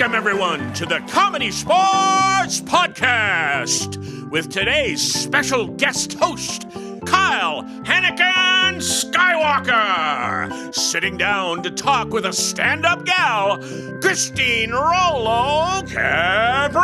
Welcome, everyone, to the ComedySportz Podcast with today's special guest host, Kyle Hanneken Skywalker, sitting down to talk with a stand-up gal, Christine Rolo Capriolo.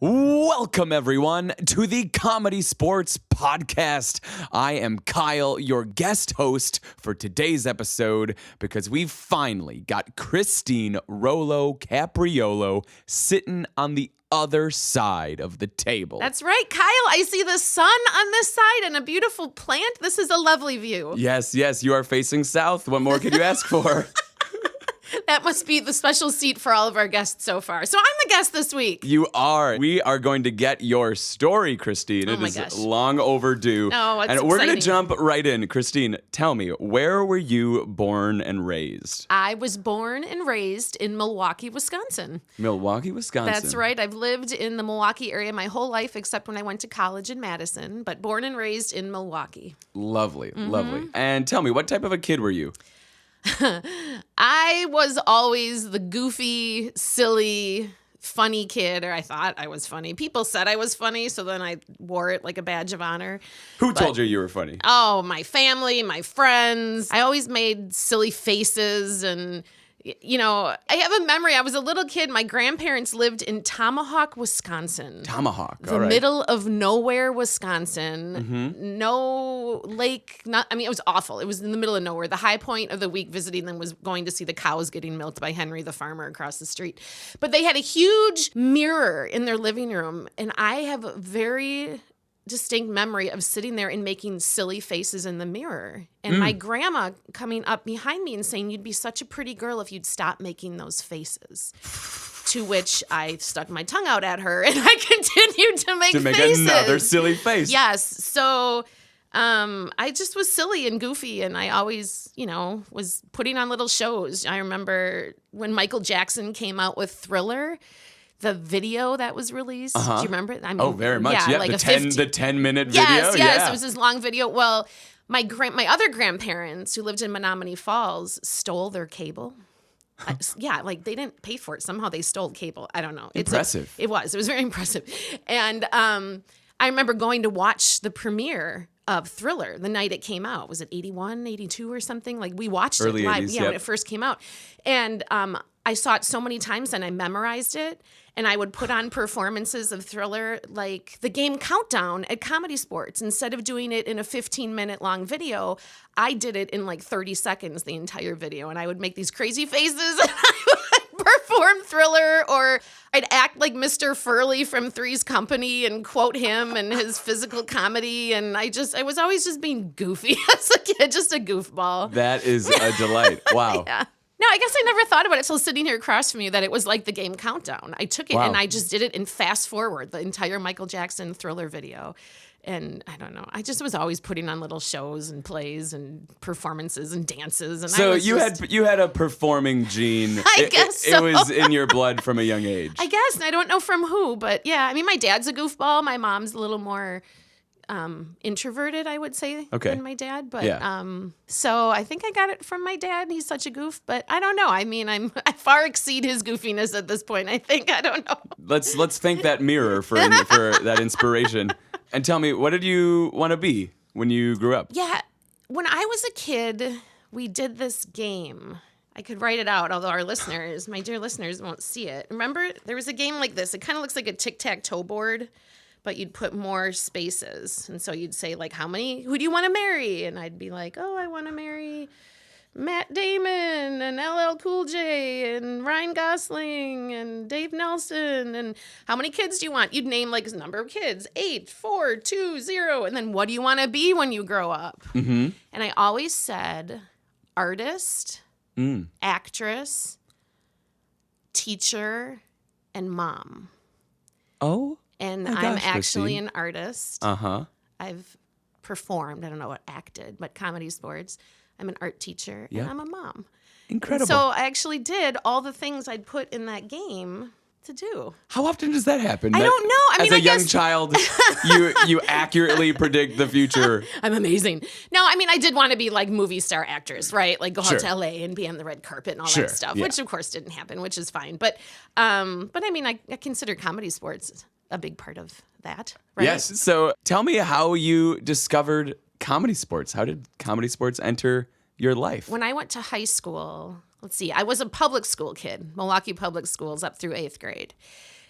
Welcome, everyone, to the ComedySportz Podcast. I am Kyle, your guest host for today's episode, because we've finally got Christine Rolo Capriolo sitting on the other side of the table. That's right, Kyle. I see the sun on this side and a beautiful plant. This is a lovely view. Yes, you are facing south. What more could you ask for? That must be the special seat for all of our guests so far. So I'm the guest this week. You are. We are going to get your story, Christine. Oh it my is gosh. long overdue. Oh, it's and we're going to exciting. jump right in. Christine, tell me, where were you born and raised? I was born and raised in Milwaukee, Wisconsin. Milwaukee, Wisconsin. That's right. I've lived in the Milwaukee area my whole life, except when I went to college in Madison, but born and raised in Milwaukee. Lovely, Mm-hmm. lovely. And tell me, what type of a kid were you? I was always the goofy, silly, funny kid, or I thought I was funny. People said I was funny, so then I wore it like a badge of honor. Who told you were funny? Oh, my family, my friends. I always made silly faces and, you know, I have a memory. I was a little kid. My grandparents lived in Tomahawk, Wisconsin. Tomahawk, The all right. middle of nowhere, Wisconsin. Mm-hmm. No lake. It was awful. It was in the middle of nowhere. The high point of the week visiting them was going to see the cows getting milked by Henry the farmer across the street. But they had a huge mirror in their living room, and I have a very distinct memory of sitting there and making silly faces in the mirror. And my grandma coming up behind me and saying, "You'd be such a pretty girl if you'd stop making those faces." To which I stuck my tongue out at her and I continued to make faces. Another silly face. Yes. So I just was silly and goofy, and I always, was putting on little shows. I remember when Michael Jackson came out with Thriller, the video that was released. Do you remember it? I mean, very much. Yeah, like the 10-minute video. Yes, yeah. it was this long video. Well, my other grandparents who lived in Menominee Falls stole their cable. They didn't pay for it. Somehow they stole cable. I don't know. Impressive. It was very impressive. And I remember going to watch the premiere of Thriller the night it came out. Was it 81, 82 or something? Like, we watched Early it live 80s, when it first came out. And I saw it so many times and I memorized it. And I would put on performances of Thriller, like the game Countdown at ComedySportz. Instead of doing it in a 15-minute long video, I did it in like 30 seconds, the entire video. And I would make these crazy faces and I would perform Thriller, or I'd act like Mr. Furley from Three's Company and quote him and his physical comedy. And I was always just being goofy as a kid, just a goofball. That is a delight. Wow. Yeah. No, I guess I never thought about it till sitting here across from you that it was like the game Countdown. I took it and I just did it in fast forward, the entire Michael Jackson Thriller video. And I don't know. I just was always putting on little shows and plays and performances and dances. And So you had a performing gene. I guess so. It was in your blood from a young age. I guess, and I don't know from who, but yeah. I mean, my dad's a goofball. My mom's a little more introverted, I would say, than my dad. But so I think I got it from my dad. He's such a goof, but I don't know. I mean, I far exceed his goofiness at this point. I think. I don't know. Let's thank that mirror for that inspiration. And tell me, what did you want to be when you grew up? Yeah, when I was a kid, we did this game. I could write it out, although my dear listeners, won't see it. Remember, there was a game like this. It kind of looks like a tic-tac-toe board, but you'd put more spaces. And so you'd say, like, who do you want to marry? And I'd be like, I want to marry Matt Damon and LL Cool J and Ryan Gosling and Dave Nelson. And how many kids do you want? You'd name, like, a number of kids. 8, 4, 2, 0. And then what do you want to be when you grow up? Mm-hmm. And I always said artist, actress, teacher, and mom. Oh? And Oh, I'm gosh, actually Christine. an artist. Uh-huh. I've performed. I don't know what acted, but ComedySportz. I'm an art teacher, Yep. and I'm a mom. Incredible. And so I actually did all the things I'd put in that game to do. How often does that happen? I don't know. I mean, as a I young guess... child, you accurately predict the future. I'm amazing. No, I mean, I did want to be like movie star actors, right? Like go Sure. out to LA and be on the red carpet and all Sure, that stuff, yeah. which of course didn't happen, which is fine. But I mean, I consider comedy sports a big part of that, right? Yes. So tell me how you discovered comedy sports. How did comedy sports enter your life? When I went to high school, let's see, I was a public school kid, Milwaukee public schools up through 8th grade.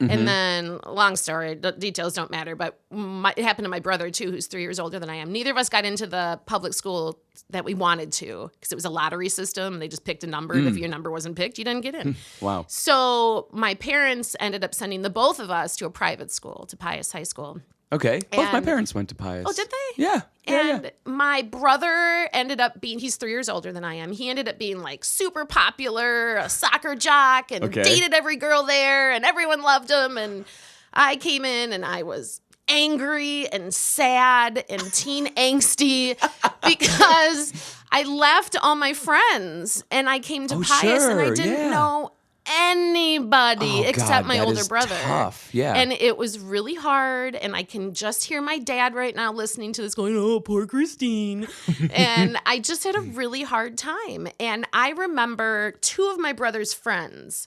Mm-hmm. And then, long story, details don't matter, but it happened to my brother too, who's 3 years older than I am. Neither of us got into the public school that we wanted to because it was a lottery system. They just picked a number. And if your number wasn't picked, you didn't get in. Wow. So my parents ended up sending the both of us to a private school, to CSz High School. Okay. Both my And- parents went to CSz. Oh, did they? Yeah. And my brother ended up being, he's 3 years older than I am. He ended up being like super popular, a soccer jock, and Okay. dated every girl there, and everyone loved him. And I came in and I was angry and sad and teen angsty because I left all my friends and I came to Pius and I sure, didn't yeah. know anybody Oh, except God, my that older is brother. tough, yeah. And it was really hard. And I can just hear my dad right now listening to this going, oh, poor Christine. And I just had a really hard time. And I remember 2 of my brother's friends,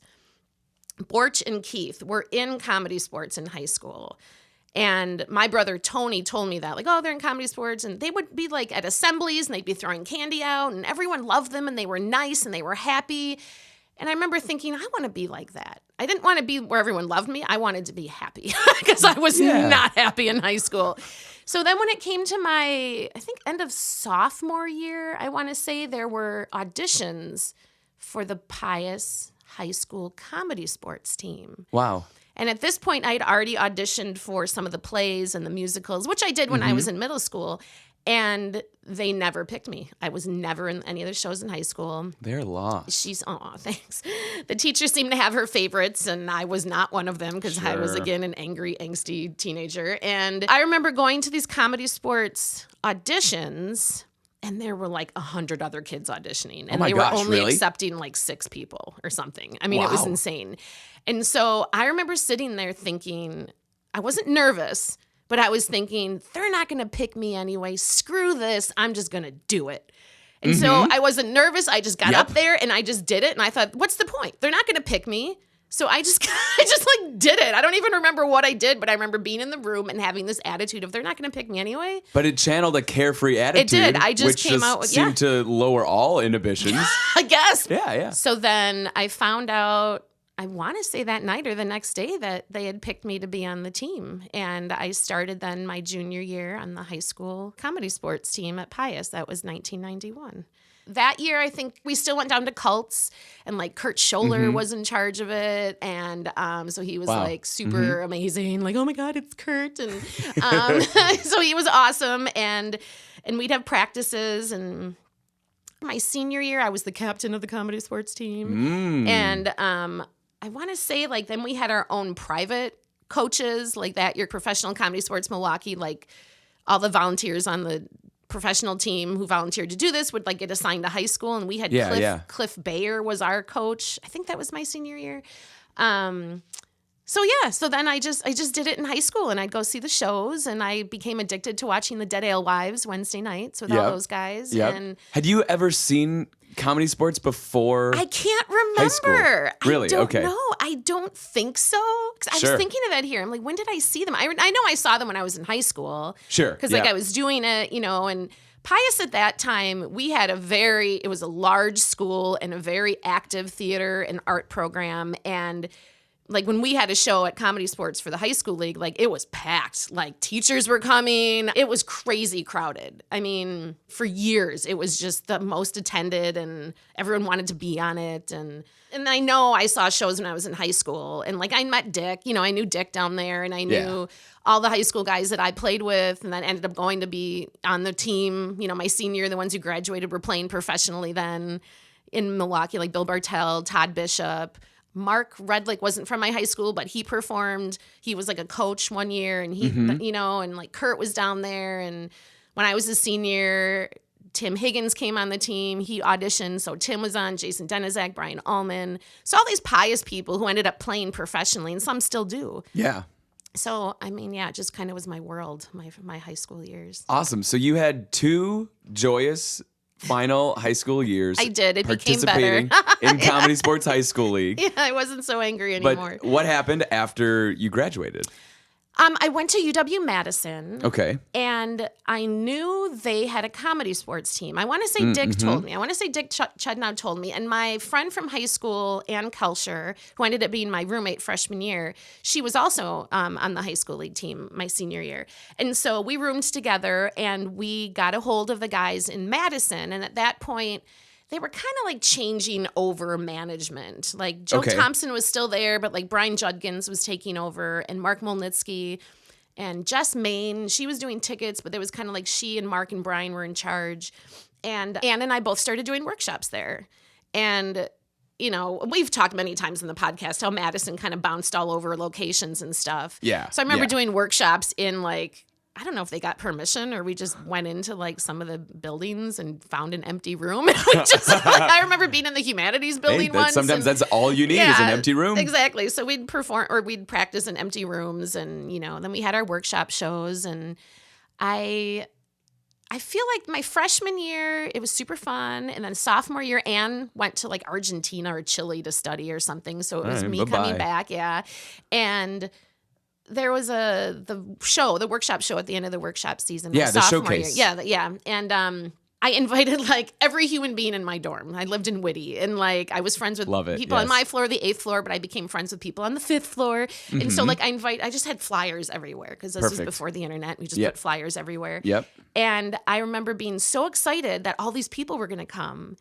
Borch and Keith, were in comedy sports in high school. And my brother Tony told me that, like, oh, they're in comedy sports. And they would be like at assemblies and they'd be throwing candy out and everyone loved them and they were nice and they were happy. And I remember thinking, I want to be like that. I didn't want to be where everyone loved me. I wanted to be happy because I was not happy in high school. So then when it came to my, I think, end of sophomore year, I want to say there were auditions for the CSz High School Comedy Sports team. Wow. And at this point, I'd already auditioned for some of the plays and the musicals, which I did when I was in middle school. And they never picked me. I was never in any of the shows in high school. They're lost. Thanks. The teacher seemed to have her favorites, and I was not one of them because I was, Sure. again, an angry, angsty teenager. And I remember going to these comedy sports auditions, and there were like 100 other kids auditioning. And my they gosh, were only really? accepting like 6 people or something. I mean, it was Wow. insane. And so I remember sitting there thinking, I wasn't nervous, but I was thinking, they're not going to pick me anyway. Screw this. I'm just going to do it. And so I wasn't nervous. I just got Yep. up there and I just did it. And I thought, what's the point? They're not going to pick me. So I just like did it. I don't even remember what I did, but I remember being in the room and having this attitude of they're not going to pick me anyway. But it channeled a carefree attitude. did. I just which came out with- seemed to lower all inhibitions. I guess. Yeah. So then I found out, I want to say that night or the next day, that they had picked me to be on the team. And I started then my junior year on the high school comedy sports team at Pius. That was 1991. That year, I think we still went down to cults, and like Kurt Scholler was in charge of it. And so he was Wow. like super amazing, like, oh my God, it's Kurt. And so he was awesome. And we'd have practices. And my senior year, I was the captain of the comedy sports team. And I want to say, like, then we had our own private coaches, like that year, Professional Comedy Sports Milwaukee, like all the volunteers on the professional team who volunteered to do this would like get assigned to high school. And we had Cliff Bayer was our coach. I think that was my senior year. So then I just did it in high school, and I'd go see the shows, and I became addicted to watching the Dead Ale Wives Wednesday nights with all those guys. Yep. And Had you ever seen comedy sports before? I can't high school? remember. Really? I don't Okay. know. I don't think so. 'Cause I Sure. was thinking of that here. I'm like, when did I see them? I know I saw them when I was in high school. Sure, Because like yeah. I was doing it, and Pius at that time, we had it was a large school and a very active theater and art program. And like when we had a show at Comedy Sports for the high school league, like it was packed. Like teachers were coming. It was crazy crowded. I mean, for years, it was just the most attended and everyone wanted to be on it. And I know I saw shows when I was in high school, and like I met Dick, I knew Dick down there, and I knew all the high school guys that I played with, and then ended up going to be on the team. My senior, the ones who graduated were playing professionally then in Milwaukee, like Bill Bartell, Todd Bishop. Mark Redlick wasn't from my high school, but he performed. He was like a coach one year, and he, and like Kurt was down there. And when I was a senior, Tim Higgins came on the team. He auditioned. So Tim was on, Jason Denizak, Brian Ullman. So all these pious people who ended up playing professionally, and some still do. Yeah. So, I mean, yeah, it just kind of was my world, my high school years. Awesome. So you had 2 joyous final high school years. I did. It became better. In ComedySportz High School League. Yeah, I wasn't so angry anymore. But what happened after you graduated? I went to UW Madison. Okay. And I knew they had a ComedySportz team. I want to say Dick told me. I want to say Dick Chudnow told me. And my friend from high school, Ann Kelcher, who ended up being my roommate freshman year, she was also on the high school league team my senior year. And so we roomed together and we got a hold of the guys in Madison. And at that point, they were kind of like changing over management. Like Joe Thompson was still there, but like Brian Judkins was taking over, and Mark Molnitsky and Jess Main. She was doing tickets, but it was kind of like she and Mark and Brian were in charge. And Ann and I both started doing workshops there. And, you know, we've talked many times in the podcast how Madison kind of bounced all over locations and stuff. Yeah. So I remember doing workshops in like, I don't know if they got permission or we just went into like some of the buildings and found an empty room. I remember being in the humanities building once. Sometimes that's all you need is an empty room. Exactly. So we'd perform or we'd practice in empty rooms, and you know, then we had our workshop shows. And I feel like my freshman year it was super fun, and then sophomore year Ann went to like Argentina or Chile to study or something. So it was me coming back, and there was the workshop show at the end of the workshop season. Yeah, the showcase. Yeah. And I invited like every human being in my dorm. I lived in Whitty, and like I was friends with people on my floor, the 8th floor, but I became friends with people on the 5th floor. And so like I just had flyers everywhere because this was before the internet. We just put flyers everywhere. Yep. And I remember being so excited that all these people were going to come.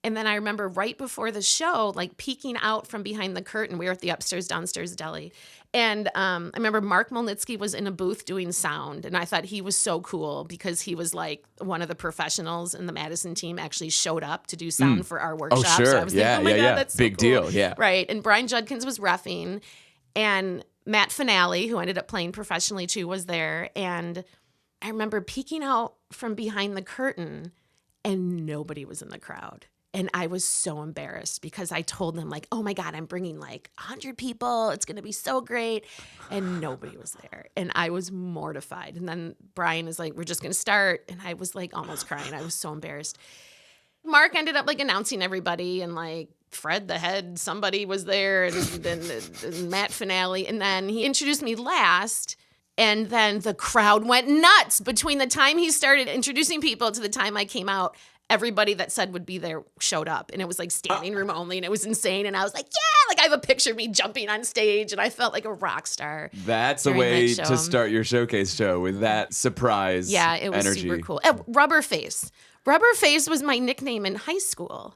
And then I remember right before the show, like peeking out from behind the curtain. We were at the upstairs, downstairs deli. And I remember Mark Molnitsky was in a booth doing sound. And I thought he was so cool because he was like one of the professionals in the Madison team actually showed up to do sound for our workshop. Oh, sure. So I was thinking, oh my God, that's so big cool. deal. Yeah. Right. And Brian Judkins was reffing. And Matt Finale, who ended up playing professionally too, was there. And I remember peeking out from behind the curtain and nobody was in the crowd. And I was so embarrassed because I told them like, oh my God, I'm bringing like 100 people. It's going to be so great. And nobody was there. And I was mortified. And then Brian is like, we're just going to start. And I was like almost crying. I was so embarrassed. Mark ended up like announcing everybody, and like Fred the head, somebody was there, and then Matt Finale. And then he introduced me last. And then the crowd went nuts between the time he started introducing people to the time I came out. Everybody that said would be there showed up, and it was like standing room only, and it was insane. And I was like, yeah, like I have a picture of me jumping on stage, and I felt like a rock star. That's a way to start your showcase show, with that surprise energy. Yeah, it was super cool. Rubberface. Rubberface was my nickname in high school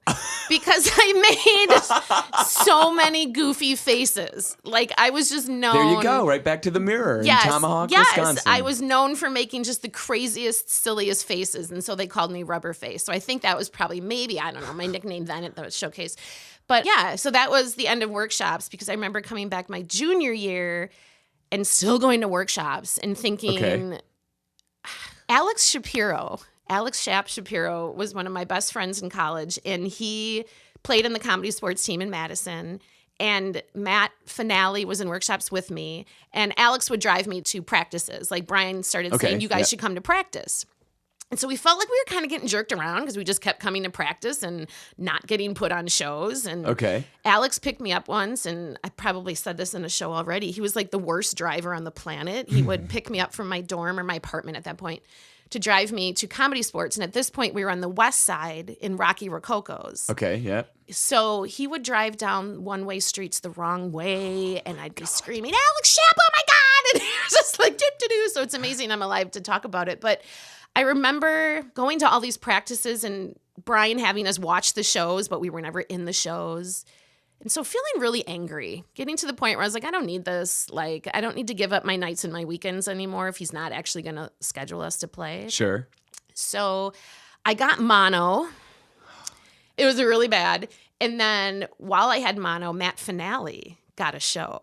because I made so many goofy faces. Like I was just known. There you go, right back to the mirror in Tomahawk, Wisconsin. I was known for making just the craziest, silliest faces, and so they called me Rubberface. So I think that was probably I don't know, my nickname then at the showcase. But yeah, so that was the end of workshops because I remember coming back my junior year and still going to workshops and thinking, Alex Shapiro was one of my best friends in college, and he played in the ComedySportz team in Madison. And Matt Finale was in workshops with me, and Alex would drive me to practices. Like Brian started saying, you guys should come to practice. And so we felt like we were kind of getting jerked around because we just kept coming to practice and not getting put on shows. And Alex picked me up once, and I probably said this in a show already. He was like the worst driver on the planet. He would pick me up from my dorm or my apartment at that point to drive me to ComedySportz. And at this point, we were on the west side in Rocky Rococo's. So he would drive down one-way streets the wrong way, and I'd be screaming, Alex Shap, oh my God! And he was just like, do-do-do. So it's amazing I'm alive to talk about it. But I remember going to all these practices and Brian having us watch the shows, but we were never in the shows. And so feeling really angry, getting to the point where I was like, I don't need this. Like, I don't need to give up my nights and my weekends anymore if he's not actually going to schedule us to play. Sure. So I got mono. It was really bad. And then while I had mono, Matt Finale got a show.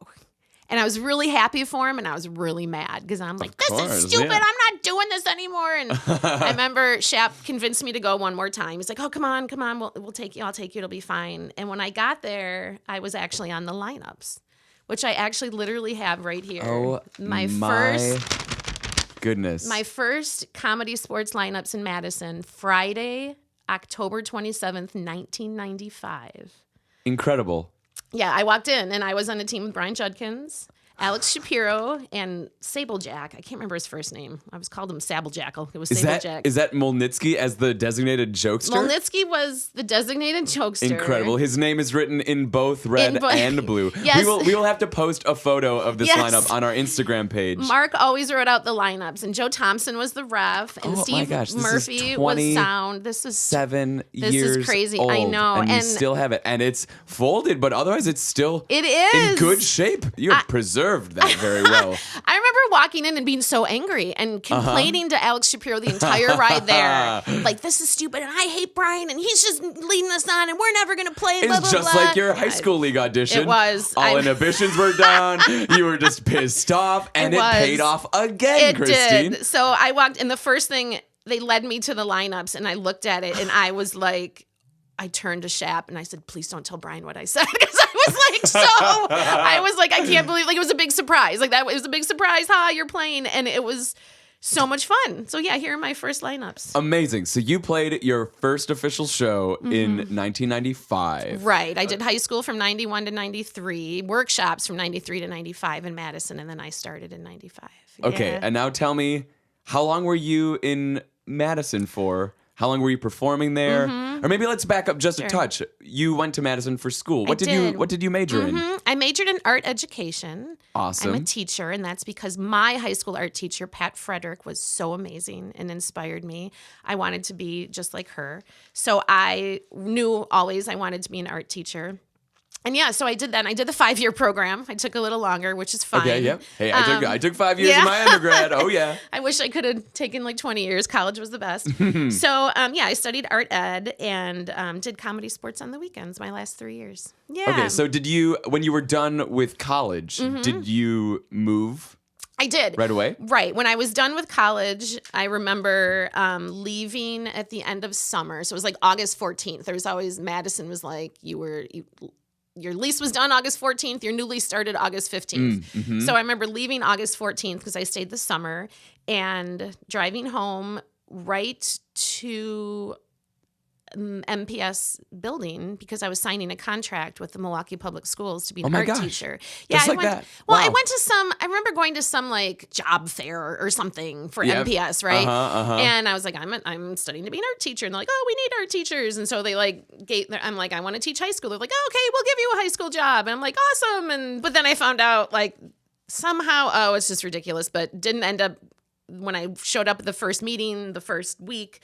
And I was really happy for him, and I was really mad because I'm like, this is stupid. I'm not doing this anymore. And I remember Shap convinced me to go one more time. He's like, oh, come on. We'll take you. I'll take you. It'll be fine. And when I got there, I was actually on the lineups, which I actually literally have right here. Oh, my goodness. My first Comedy Sports lineups in Madison, Friday, October 27th, 1995. Incredible. Yeah, I walked in and I was on a team with Brian Judkins, Alex Shapiro, and Sablejack. I can't remember his first name. I was called him Sablejackle. It was Sablejack. Is that Molnitsky as the designated jokester? Molnitsky was the designated jokester. Incredible. His name is written in both red and blue. Yes. We will have to post a photo of this lineup on our Instagram page. Mark always wrote out the lineups, and Joe Thompson was the ref, and Steve Murphy was sound. This is 7 years is crazy. old, I know. and you still have it. And it's folded, but otherwise it's still in good shape. You have preserved that very well. I remember walking in and being so angry and complaining to Alex Shapiro the entire ride there. Like, this is stupid, and I hate Brian, and he's just leading us on, and we're never going to play, blah, blah, It's just blah. like your high school league audition. It was. All inhibitions were down. You were just pissed off, and it paid off again, Christine. Did. So I walked, and the first thing, they led me to the lineups, and I looked at it, and I was like, I turned to Shap and I said, please don't tell Brian what I said. Because I was like, I can't believe, like, it was a big surprise. Like, it was a big surprise. You're playing. And it was so much fun. So yeah, here are my first lineups. Amazing. So you played your first official show in 1995. Right. I did high school from 91 to 93, workshops from 93 to 95 in Madison. And then I started in 95. Okay. Yeah. And now tell me, how long were you in Madison for? How long were you performing there? Or maybe let's back up just a touch. You went to Madison for school. What did you major in? I majored in art education. Awesome. I'm a teacher, and that's because my high school art teacher, Pat Frederick, was so amazing and inspired me. I wanted to be just like her. So I knew always I wanted to be an art teacher. And yeah, so I did that. And I did the 5-year program. I took a little longer, which is fine. Okay, yeah. Hey, I took 5 years in my undergrad. Oh, yeah. I wish I could have taken like 20 years. College was the best. So, yeah, I studied art ed and did comedy sports on the weekends my last 3 years. Yeah. Okay, so when you were done with college, did you move? I did. Right away? Right. When I was done with college, I remember leaving at the end of summer. So it was like August 14th. There was always, Madison was like, your lease was done August 14th. Your new lease started August 15th. So I remember leaving August 14th because I stayed the summer and driving home right to MPS building because I was signing a contract with the Milwaukee Public Schools to be an art teacher. Yeah, just like that. Well, Wow. I remember going to some like job fair or something for MPS, right? And I was like, I'm studying to be an art teacher, and they're like, oh, we need art teachers, and so they I'm like, I want to teach high school. They're like, oh, okay, we'll give you a high school job, and I'm like, awesome, but then I found out like somehow, it's just ridiculous, but didn't end up when I showed up at the first meeting the first week.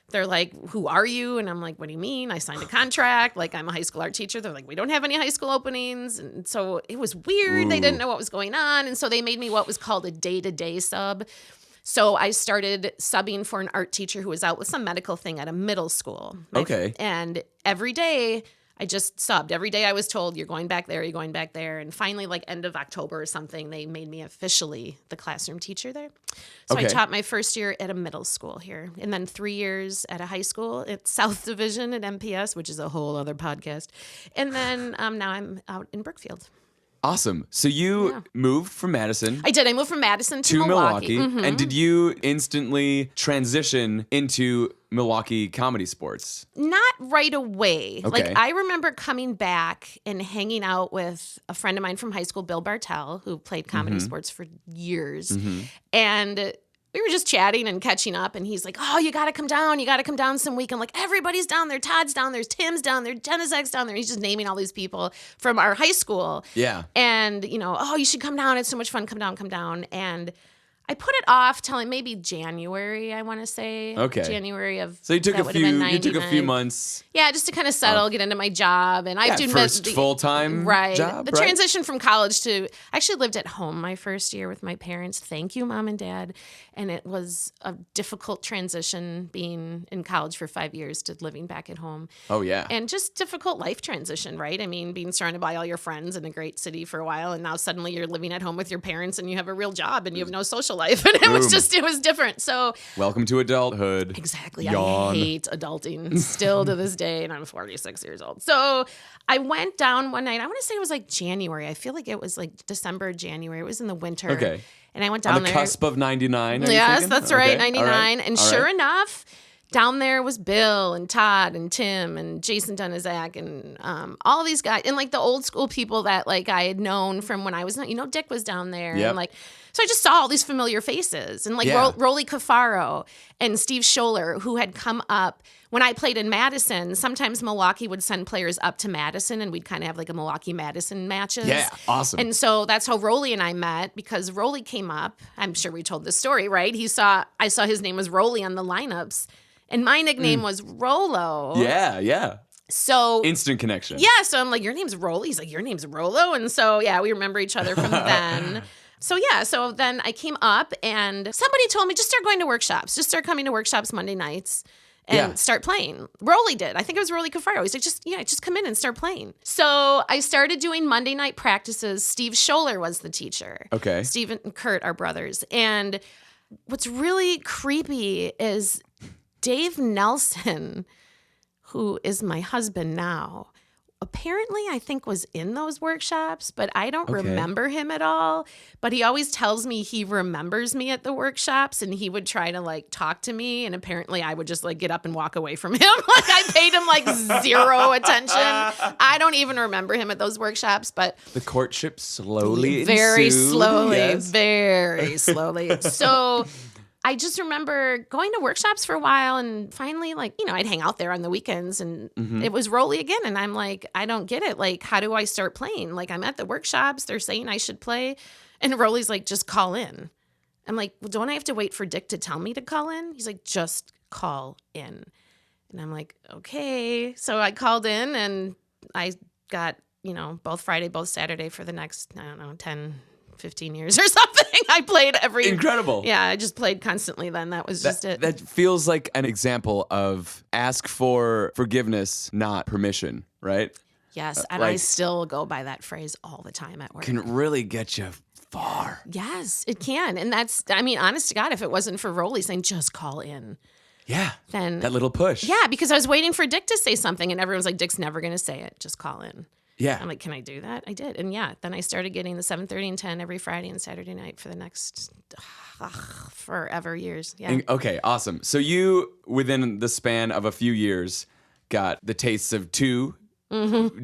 They're like, who are you? And I'm like, what do you mean? I signed a contract. Like, I'm a high school art teacher. They're like, we don't have any high school openings. And so it was weird. They didn't know what was going on. And so they made me what was called a day-to-day sub. So I started subbing for an art teacher who was out with some medical thing at a middle school. Okay. And every day I just subbed. Every day I was told, you're going back there, you're going back there. And finally, like end of October or something, they made me officially the classroom teacher there. So I taught my first year at a middle school here. And then 3 years at a high school at South Division at MPS, which is a whole other podcast. And then now I'm out in Brookfield. Awesome. So you moved from Madison. I did. I moved from Madison to Milwaukee. And did you instantly transition into Milwaukee comedy sports? Not right away. Okay. Like, I remember coming back and hanging out with a friend of mine from high school, Bill Bartell, who played comedy sports for years. And we were just chatting and catching up, and he's like, oh, you got to come down. You got to come down some week. I'm like, everybody's down there. Todd's down there. Tim's down there. Jenna down there. He's just naming all these people from our high school. Yeah. And, oh, you should come down. It's so much fun. Come down. And I put it off till maybe January, I want to say. Okay. January of. So you took a few months. Yeah, just to kind of settle, get into my job, and I've done first full-time job. The transition from college to I actually lived at home my first year with my parents. Thank you, Mom and Dad. And it was a difficult transition being in college for 5 years to living back at home. Oh yeah. And just difficult life transition, right? I mean, being surrounded by all your friends in a great city for a while, and now suddenly you're living at home with your parents, and you have a real job, and you have no social life. life. And it was different. So welcome to adulthood. Exactly. Yawn. I hate adulting still to this day, and I'm 46 years old. So I went down one night. I want to say it was like January. I feel like it was like December, January. It was in the winter. Okay. And I went down there. On the cusp of 99. Yes, that's right, 99. Right. And sure enough, down there was Bill and Todd and Tim and Jason Dunizak and all these guys and like the old school people that like I had known from when I was, Dick was down there. Yep. And like, so I just saw all these familiar faces and like Rolly Cafaro and Steve Scholler, who had come up when I played in Madison. Sometimes Milwaukee would send players up to Madison and we'd kind of have like a Milwaukee-Madison matches. Yeah, awesome. And so that's how Rolly and I met because Rolly came up. I'm sure we told this story, right? I saw his name was Rolly on the lineups. And my nickname was Rolo. Yeah. So instant connection. Yeah, so I'm like, your name's Rolly. He's like, your name's Rolo. And so, yeah, we remember each other from then. So, yeah, so then I came up and somebody told me, just start going to workshops. Just start coming to workshops Monday nights and start playing. Rolly did. I think it was Rolly Cafaro. He's like, just come in and start playing. So I started doing Monday night practices. Steve Scholler was the teacher. Okay. Steve and Kurt are brothers. And what's really creepy is Dave Nelson, who is my husband now, apparently I think was in those workshops, but I don't remember him at all. But he always tells me he remembers me at the workshops and he would try to like talk to me. And apparently I would just like get up and walk away from him. Like I paid him like zero attention. I don't even remember him at those workshops, but the courtship slowly very ensued. slowly, Yes. very slowly. So I just remember going to workshops for a while and finally, like, I'd hang out there on the weekends and it was Rolly again. And I'm like, I don't get it. Like, how do I start playing? Like, I'm at the workshops. They're saying I should play. And Rolly's like, just call in. I'm like, well, don't I have to wait for Dick to tell me to call in? He's like, just call in. And I'm like, okay. So I called in and I got, both Friday, both Saturday for the next, 10, 15 years or something. I played every... Incredible. Yeah, I just played constantly then. That was just it. That feels like an example of ask for forgiveness, not permission, right? Yes, and I still go by that phrase all the time at work. Can really get you far. Yes, it can. And that's, honest to God, if it wasn't for Rolly saying, just call in. Yeah, then that little push. Yeah, because I was waiting for Dick to say something and everyone's like, Dick's never going to say it. Just call in. Yeah. I'm like, can I do that? I did. And yeah, then I started getting the 7:30 and 10 every Friday and Saturday night for the next forever years. Yeah. Okay, awesome. So you, within the span of a few years, got the tastes of two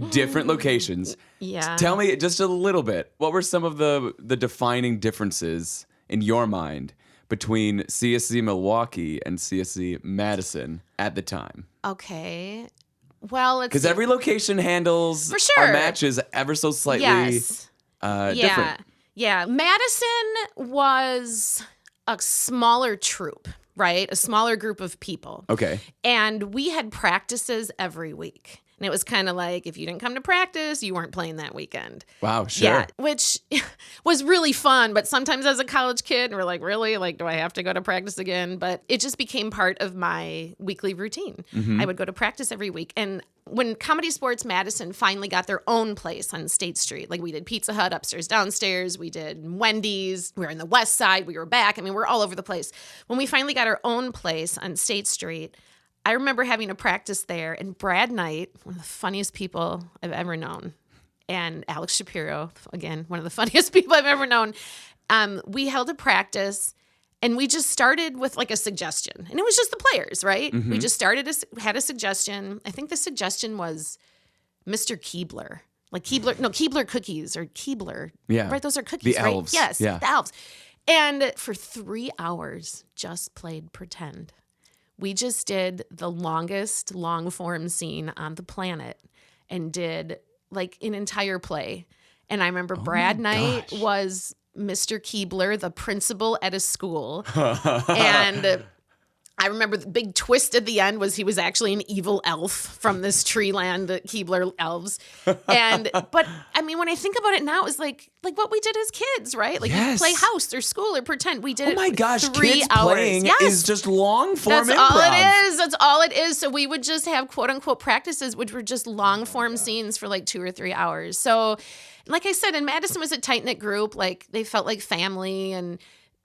different locations. Yeah. Tell me just a little bit, what were some of the defining differences in your mind between CSz Milwaukee and CSz Madison at the time? Okay. Well, because every location handles for sure our matches ever so slightly different. Yeah. Madison was a smaller troupe, right? A smaller group of people. Okay. And we had practices every week. And it was kind of like, if you didn't come to practice, you weren't playing that weekend. Wow, sure. Yeah, which was really fun. But sometimes as a college kid, we're like, really? Like, do I have to go to practice again? But it just became part of my weekly routine. I would go to practice every week. And when ComedySportz Madison finally got their own place on State Street, like we did Pizza Hut upstairs, downstairs, we did Wendy's, we were in the West Side, we were back. We're all over the place. When we finally got our own place on State Street, I remember having a practice there, and Brad Knight, one of the funniest people I've ever known, and Alex Shapiro, again, one of the funniest people I've ever known, we held a practice, and we just started with like a suggestion. And it was just the players, right? We just had a suggestion. I think the suggestion was Mr. Keebler. Like Keebler cookies or Keebler. Yeah. Right? Those are cookies, the right? elves. Yes, yeah. The elves. And for 3 hours, just played pretend. We just did the longest long-form scene on the planet and did like an entire play. And I remember Brad Knight was Mr. Keebler, the principal at a school. And I remember the big twist at the end was he was actually an evil elf from this tree land, the Keebler elves. But when I think about it now, it's like what we did as kids, right? Like yes. we play house or school or pretend. We did it. Oh my gosh, 3 kids hours. playing is just long form That's improv. all it is. That's all it is. So we would just have quote unquote practices, which were just long form scenes for like 2 or 3 hours. So like I said, and Madison was a tight knit group. Like they felt like family, and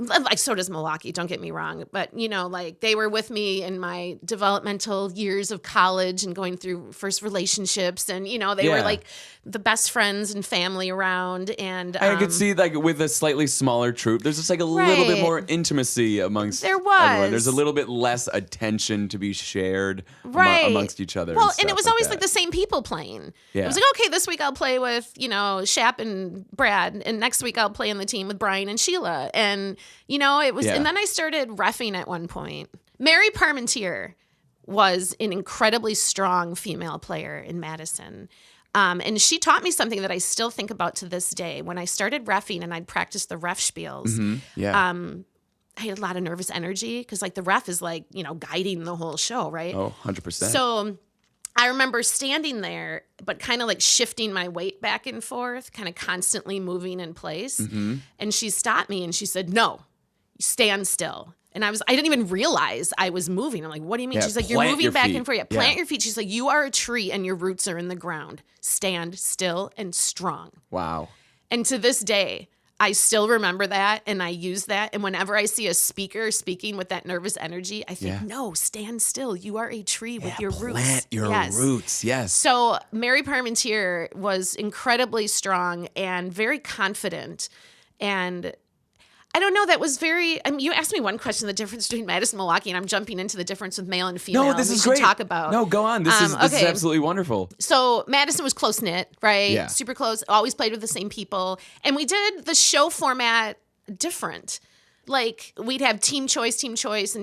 Like, so does Milwaukee, don't get me wrong. But, you know, like, they were with me in my developmental years of college and going through first relationships. And, you know, they were like the best friends and family around. And I could see, like, with a slightly smaller troop, there's just like a little bit more intimacy amongst everyone. There's a little bit less attention to be shared amongst each other. Well, and it was always like the same people playing. Yeah. It was like, okay, this week I'll play with, you know, Shap and Brad, and next week I'll play on the team with Brian and Sheila. And, you know, it was, and then I started reffing at one point. Mary Parmentier was an incredibly strong female player in Madison. And she taught me something that I still think about to this day. When I started reffing and I'd practice the ref spiels, I had a lot of nervous energy because, like, the ref is, like, you know, guiding the whole show, right? Oh, 100%. So I remember standing there, but kind of like shifting my weight back and forth, kind of constantly moving in place. And she stopped me and she said, "No, stand still." And I didn't even realize I was moving. I'm like, "What do you mean?" She's like, "You're moving back and forth. Plant your feet." She's like, "You are a tree and your roots are in the ground. Stand still and strong." Wow. And to this day, I still remember that, and I use that. And whenever I see a speaker speaking with that nervous energy, I think, no, stand still. You are a tree with your roots. Plant your roots, yes. So Mary Parmentier was incredibly strong and very confident. And I don't know, that was very, I mean, you asked me one question, the difference between Madison and Milwaukee, and I'm jumping into the difference with male and female. No, this is great. Talk about. No, go on. This is absolutely wonderful. So Madison was close-knit, right? Yeah. Super close, always played with the same people. And we did the show format different. Like, we'd have team choice, and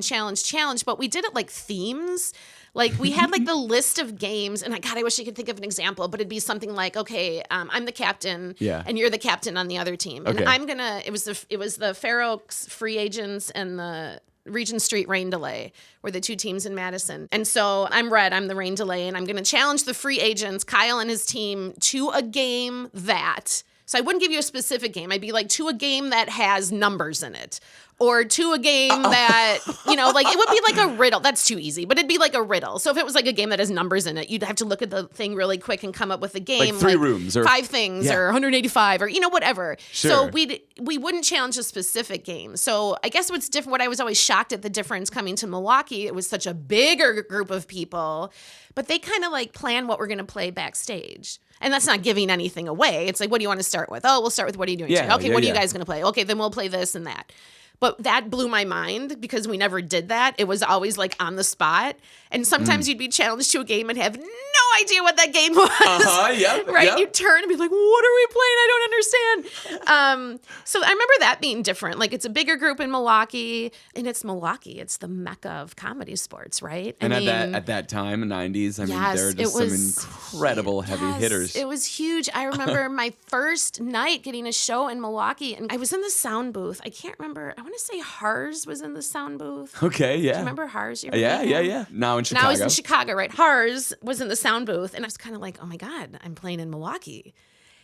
challenge, but we did it like themes. Like, we had like the list of games, and God, I wish I could think of an example, but it'd be something like, okay, I'm the captain, and you're the captain on the other team, and it was the Fair Oaks Free Agents and the Regent Street Rain Delay were the two teams in Madison. And so I'm Red, I'm the Rain Delay, and I'm going to challenge the Free Agents, Kyle and his team, to a game that. So I wouldn't give you a specific game. I'd be like, to a game that has numbers in it. Or to a game that, you know, like, it would be like a riddle. That's too easy, but it'd be like a riddle. So if it was like a game that has numbers in it, you'd have to look at the thing really quick and come up with a game. Like 3 rooms or 5 things or 185 or, you know, whatever. Sure. So we wouldn't challenge a specific game. So I guess what's different, what I was always shocked at the difference coming to Milwaukee, it was such a bigger group of people, but they kind of like plan what we're going to play backstage. And that's not giving anything away. It's like, what do you want to start with? Oh, we'll start with what are you doing today? Okay, what are you guys going to play? Okay, then we'll play this and that. But that blew my mind because we never did that. It was always like on the spot. And sometimes you'd be challenged to a game and have no idea what that game was. Right? You'd turn and be like, what are we playing? I don't understand. So I remember that being different. Like, it's a bigger group in Milwaukee, and it's Milwaukee. It's the mecca of comedy sports, right? And at that time, 90s, I mean, there are just some incredible heavy hitters. It was huge. I remember my first night getting a show in Milwaukee, and I was in the sound booth. I can't remember. I want to say Hars was in the sound booth. Okay, yeah. Do you remember Hars? Yeah. Now in Chicago. Now he's in Chicago, right? Hars was in the sound booth, and I was kind of like, oh my God, I'm playing in Milwaukee.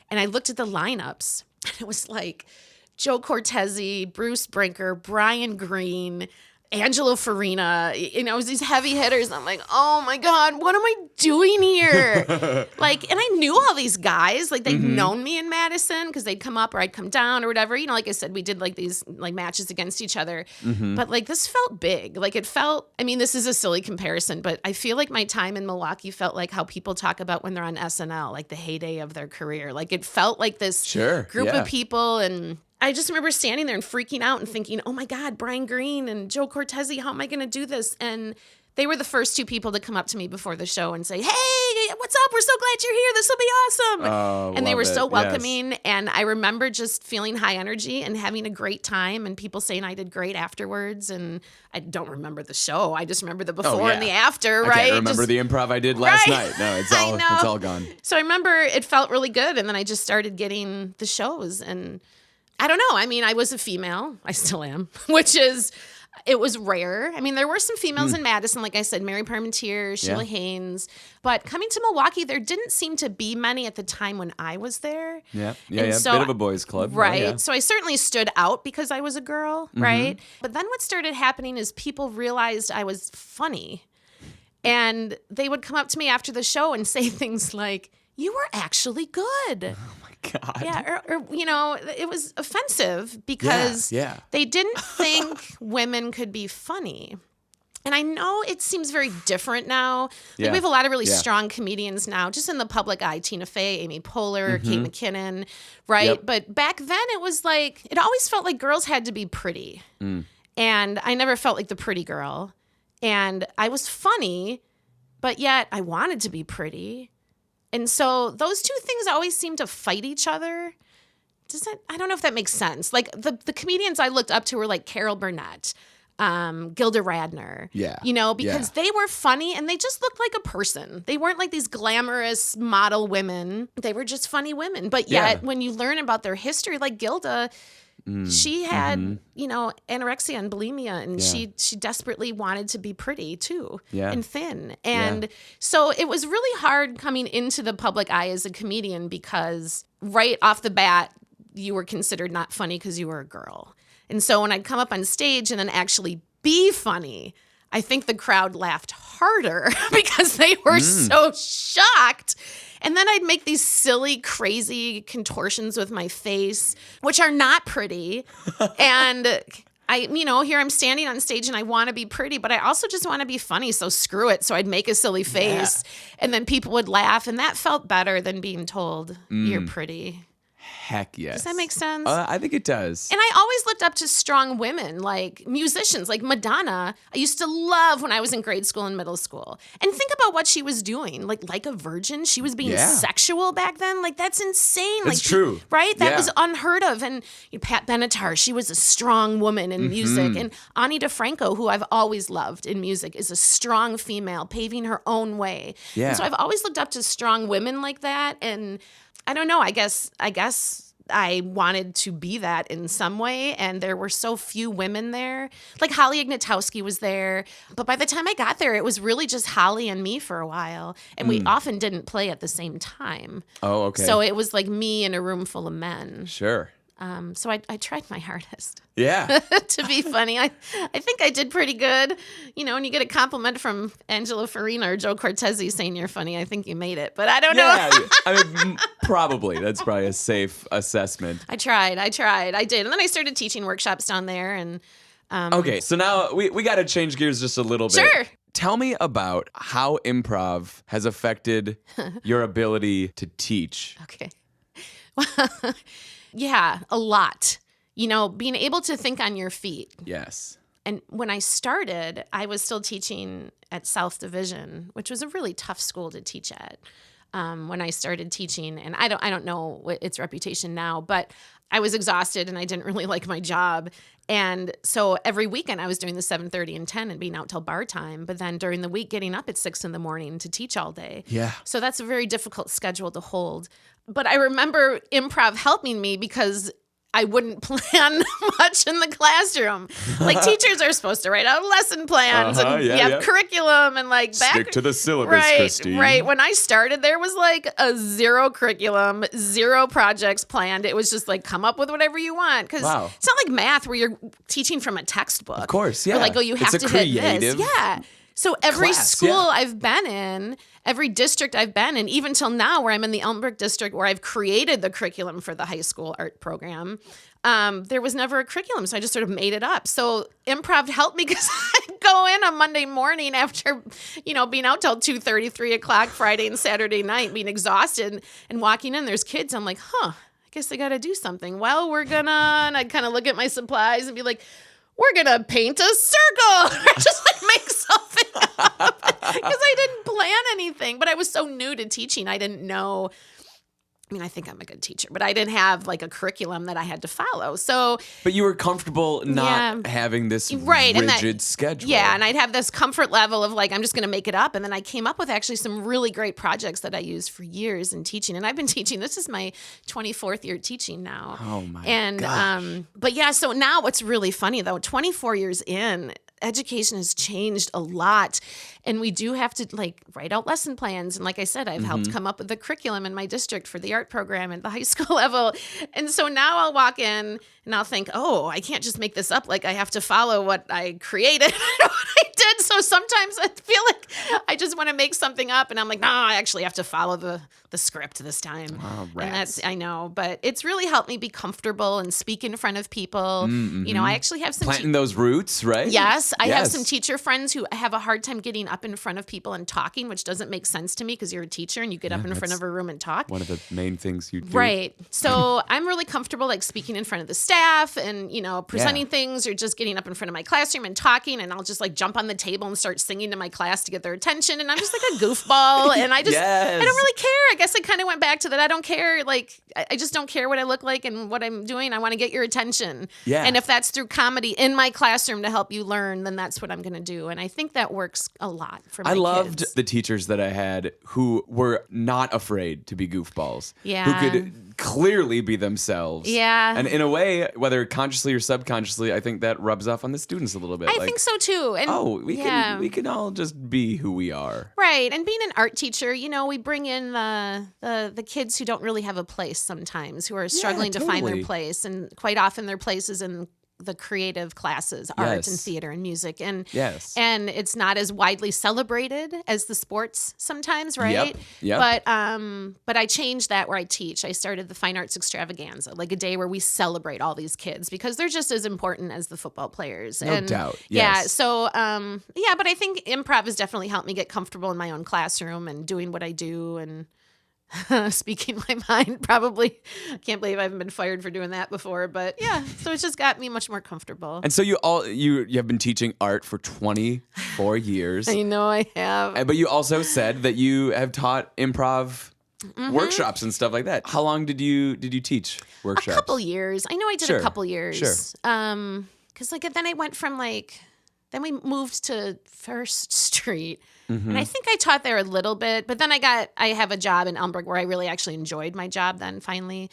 And I looked at the lineups, and it was like Joe Cortese, Bruce Brinker, Brian Green, Angelo Farina, you know, it was these heavy hitters. I'm like, oh my God, what am I doing here? Like, and I knew all these guys, like they'd known me in Madison because they'd come up or I'd come down or whatever. You know, like I said, we did like these like matches against each other, but like this felt big. Like it felt, I mean, this is a silly comparison, but I feel like my time in Milwaukee felt like how people talk about when they're on SNL, like the heyday of their career. Like it felt like this group of people, and I just remember standing there and freaking out and thinking, oh my God, Brian Green and Joe Cortese, how am I going to do this? And they were the first 2 people to come up to me before the show and say, hey, what's up? We're so glad you're here. This will be awesome. And they were so welcoming. Yes. And I remember just feeling high energy and having a great time and people saying I did great afterwards. And I don't remember the show. I just remember the before and the after, right? I can't remember the improv I did last night. No, it's all gone. So I remember it felt really good. And then I just started getting the shows, and I don't know. I mean, I was a female. I still am, it was rare. I mean, there were some females in Madison, like I said, Mary Parmentier, Sheila Haynes. But coming to Milwaukee, there didn't seem to be many at the time when I was there. So, bit of a boys' club. Right. Yeah. So I certainly stood out because I was a girl, right? But then what started happening is people realized I was funny. And they would come up to me after the show and say things like, you were actually good. God. Yeah, or it was offensive because they didn't think women could be funny. And I know it seems very different now. Like we have a lot of really strong comedians now, just in the public eye. Tina Fey, Amy Poehler, Kate McKinnon, right? Yep. But back then it was like, it always felt like girls had to be pretty. And I never felt like the pretty girl. And I was funny, but yet I wanted to be pretty. And so those two things always seem to fight each other. I don't know if that makes sense. Like the comedians I looked up to were like Carol Burnett, Gilda Radner, because they were funny and they just looked like a person. They weren't like these glamorous model women. They were just funny women. But yet when you learn about their history, like Gilda, she had, anorexia and bulimia, and she desperately wanted to be pretty too and thin. And so it was really hard coming into the public eye as a comedian because right off the bat, you were considered not funny because you were a girl. And so when I'd come up on stage and then actually be funny, I think the crowd laughed harder because they were so shocked. And then I'd make these silly, crazy contortions with my face, which are not pretty. And here I'm standing on stage and I want to be pretty, but I also just want to be funny. So screw it. So I'd make a silly face and then people would laugh. And that felt better than being told you're pretty. Heck yes. Does that make sense? I think it does. And I always looked up to strong women, like musicians, like Madonna. I used to love when I was in grade school and middle school. And think about what she was doing. Like a virgin. She was being sexual back then. Like, that's insane. That's true. Right? That was unheard of. And Pat Benatar, she was a strong woman in music. And Ani DeFranco, who I've always loved in music, is a strong female, paving her own way. Yeah. And so I've always looked up to strong women like that. And I don't know. I guess I wanted to be that in some way, and there were so few women there. Like Holly Ignatowski was there, but by the time I got there, it was really just Holly and me for a while, and we often didn't play at the same time. Oh, okay. So it was like me in a room full of men. Sure. So I tried my hardest. Yeah. To be funny. I think I did pretty good. When you get a compliment from Angela Farina or Joe Cortese saying you're funny, I think you made it. But I don't know. I mean, probably. That's probably a safe assessment. I tried. I did. And then I started teaching workshops down there. And okay, so now we got to change gears just a little bit. Sure. Tell me about how improv has affected your ability to teach. Okay. Yeah, a lot. Being able to think on your feet. Yes. And when I started, I was still teaching at South Division, which was a really tough school to teach at. When I started teaching, and I don't know what its reputation now, but I was exhausted and I didn't really like my job. And so every weekend I was doing the 7:30 and 10 and being out till bar time, but then during the week getting up at 6 a.m. to teach all day. Yeah. So that's a very difficult schedule to hold. But I remember improv helping me because I wouldn't plan much in the classroom. Like teachers are supposed to write out lesson plans and curriculum and like stick to the syllabus, Christine. Right. When I started, there was like a 0 curriculum, 0 projects planned. It was just like come up with whatever you want. Because it's not like math where you're teaching from a textbook. Of course, yeah. Or like, you have to hit this. Yeah. So every school I've been in, every district I've been in, even till now where I'm in the Elmbrook district where I've created the curriculum for the high school art program, there was never a curriculum. So I just sort of made it up. So improv helped me because I'd go in on Monday morning after, being out till 2:30, 3 o'clock Friday and Saturday night, being exhausted and walking in, there's kids. I'm like, I guess I got to do something. Well, and I'd kind of look at my supplies and be like, we're going to paint a circle or just like make something up because I didn't plan anything. But I was so new to teaching. I didn't know. I mean, I think I'm a good teacher, but I didn't have like a curriculum that I had to follow. So, but you were comfortable not having this rigid schedule. Yeah, and I'd have this comfort level of like, I'm just going to make it up. And then I came up with actually some really great projects that I used for years in teaching. And I've been teaching. This is my 24th year teaching now. Oh my gosh. But yeah, so now what's really funny though, 24 years in, education has changed a lot, and we do have to like write out lesson plans. And like I said, I've helped come up with the curriculum in my district for the art program at the high school level. And so now I'll walk in and I'll think, oh, I can't just make this up. Like I have to follow what I created, what I did. So sometimes I feel like I just want to make something up, and I'm like, no, I actually have to follow the script this time. Oh, and that's, I know, but it's really helped me be comfortable and speak in front of people. You know, I actually have some planting those roots, right? Yes, I have some teacher friends who have a hard time getting up in front of people and talking, which doesn't make sense to me because you're a teacher and you get up in front of a room and talk. One of the main things you do. Right. So I'm really comfortable like speaking in front of the staff and, you know, presenting things or just getting up in front of my classroom and talking, and I'll just like jump on the table and start singing to my class to get their attention, and I'm just like a goofball, and I just I don't really care. I guess I kind of went back to that. I don't care. Like I just don't care what I look like and what I'm doing. I want to get your attention. Yeah. And if that's through comedy in my classroom to help you learn, then that's what I'm going to do. And I think that works a lot for my kids. I loved kids. The teachers that I had who were not afraid to be goofballs. Yeah. Who could clearly be themselves. Yeah. And in a way, whether consciously or subconsciously, I think that rubs off on the students a little bit. I think so too. And we can all just be who we are. Right. And being an art teacher, you know, we bring in the kids who don't really have a place sometimes, who are struggling to find their place. And quite often their place is in the creative classes, art and theater and music. And and it's not as widely celebrated as the sports sometimes, right? Yep. But I changed that where I teach. I started the Fine Arts Extravaganza, like a day where we celebrate all these kids because they're just as important as the football players. No doubt. Yeah. So but I think improv has definitely helped me get comfortable in my own classroom and doing what I do and speaking my mind. Probably, I can't believe I haven't been fired for doing that before, but yeah. So it's just got me much more comfortable. And so you have been teaching art for 24 years. I know I have. But you also said that you have taught improv workshops and stuff like that. How long did you teach workshops? A couple years. I know I did a couple years. Sure. Because then I went from then we moved to First Street. And I think I taught there a little bit, but then I have a job in Elmberg where I really actually enjoyed my job then finally.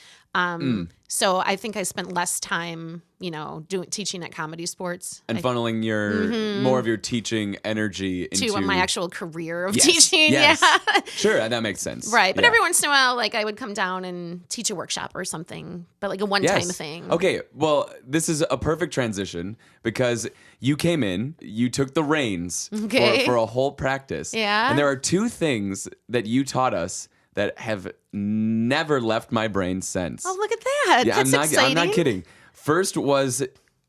So I think I spent less time, you know, teaching at ComedySportz. And funneling more of your teaching energy into my actual career of teaching. Yes. Yeah. Sure, that makes sense. Right. But every once in a while, like I would come down and teach a workshop or something, but like a one-time thing. Okay. Well, this is a perfect transition because you came in, you took the reins for a whole practice. Yeah. And there are two things that you taught us that have never left my brain since. Oh, look at that. Yeah, That's exciting. I'm not kidding. First was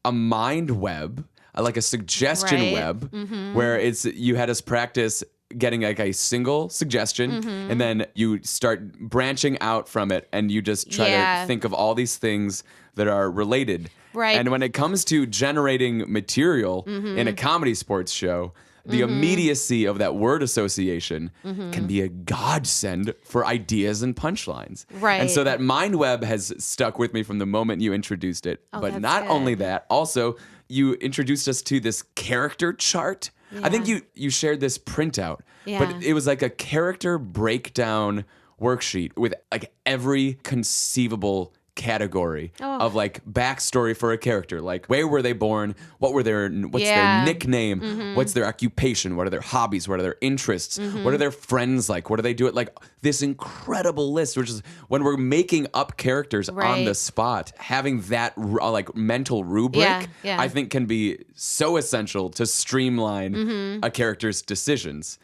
a mind web, like a suggestion web, where you had us practice getting like a single suggestion, and then you start branching out from it, and you just try to think of all these things that are related. Right. And when it comes to generating material in a comedy sports show, the immediacy of that word association can be a godsend for ideas and punchlines. Right. And so that mind web has stuck with me from the moment you introduced it. Oh, but not only that, also you introduced us to this character chart. Yeah. I think you shared this printout, but it was like a character breakdown worksheet with like every conceivable category of like backstory for a character, like where were they born, what's their nickname, what's their occupation, what are their hobbies, what are their interests, what are their friends like, what do they do it, like this incredible list, which is when we're making up characters on the spot, having that like mental rubric I think can be so essential to streamline a character's decisions.